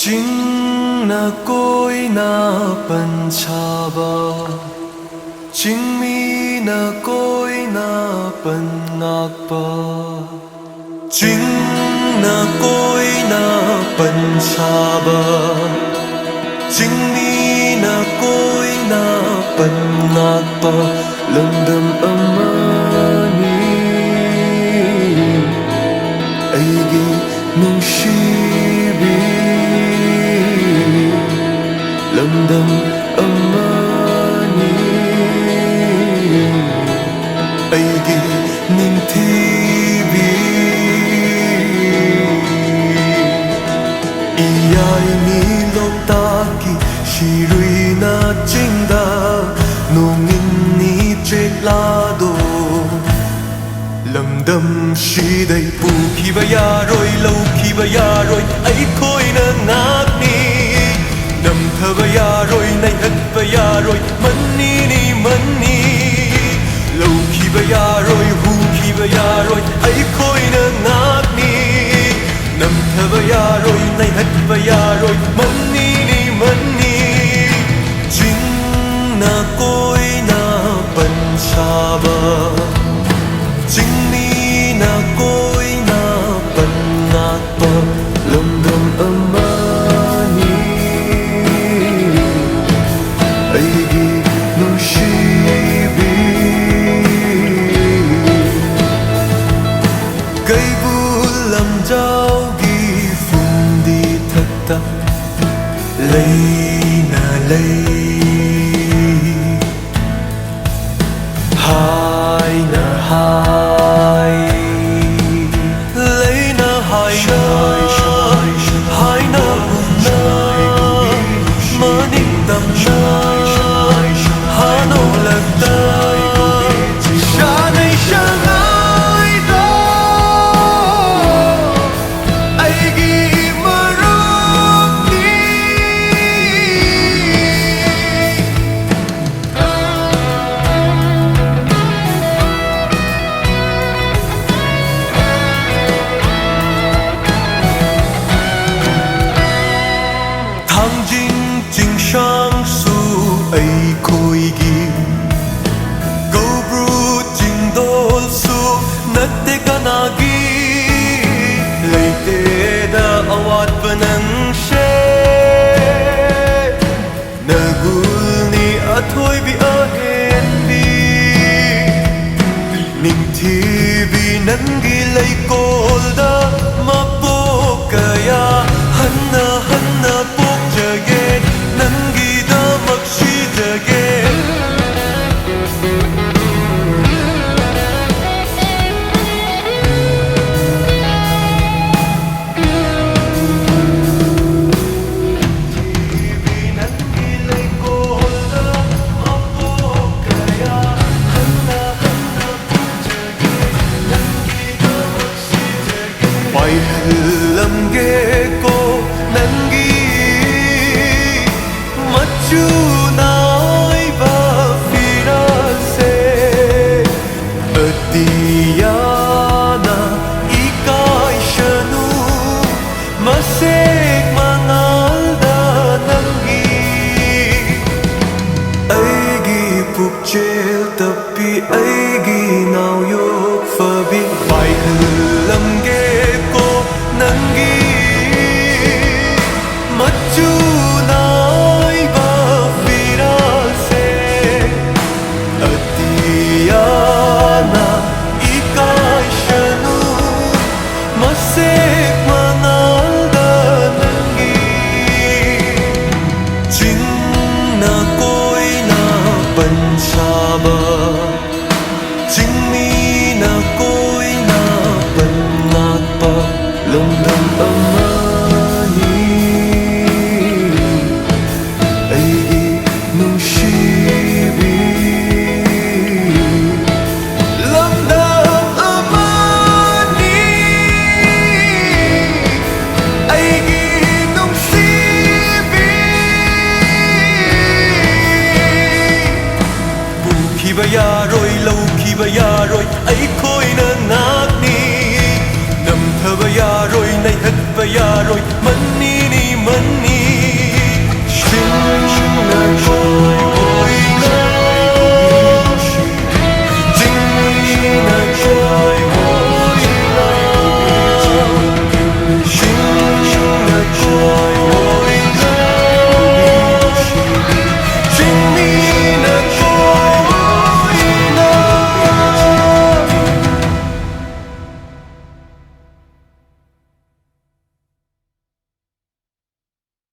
chính na cối na bần cha ba chính mi na cối na bần ngạc ba chính na cối na bần cha ba chính mi na cối na bần ngạc ba lâm đầm amani aigi nungsibi lamdam amani aigi ningthibi iyai mi loptaki shirui na chingda nongin ni treklado lamdam shidai pu khiba yaroi lo khiba yaroi ai khoi na ngakni namthaba yaroi nai hatba yaroi manni ni manni lo khiba yaroi hu khiba yaroi ai khoi na ngakni namthaba yaroi nai hatba yaroi manni ni manni jing na koi na ban chaba chính mi na cối na bần ngạc ba lâm đầm amani aigi nungsibi cây bu làm dao gi phun đi thật ta lấy na lấy hai na hai lấy na hai na mà niệm tâm na hà nô lạc ta xa này xa ai đó ai ghi mà rốt đi thang jing jing sang su ai khôi gi go bru jing dol su natte kanagi leite da awat banang she nagul ni athoi bi a hen bi ning thi bi nangi lei kol da ma po kaya hanna hanna pok jage nangi da makshi jage pai lam ge ko nangi machu nai ba firase atiyana ikai shanu masek manal da nangi aigi pukchel tapi aigi nau yok fabi pai lam ge nangi machu nai ba firase atiyana ikai shanu masek manal da nangi jing na koi na ban chaba jing mi na koi na ban ngak ba lâm đầm amani aigi nungsibi lâm đầm amani aigi nungsibi bu khiba yaroi lo khiba yaroi ai khoi na ngak ni namthaba yaroi nai hatba yaroi manni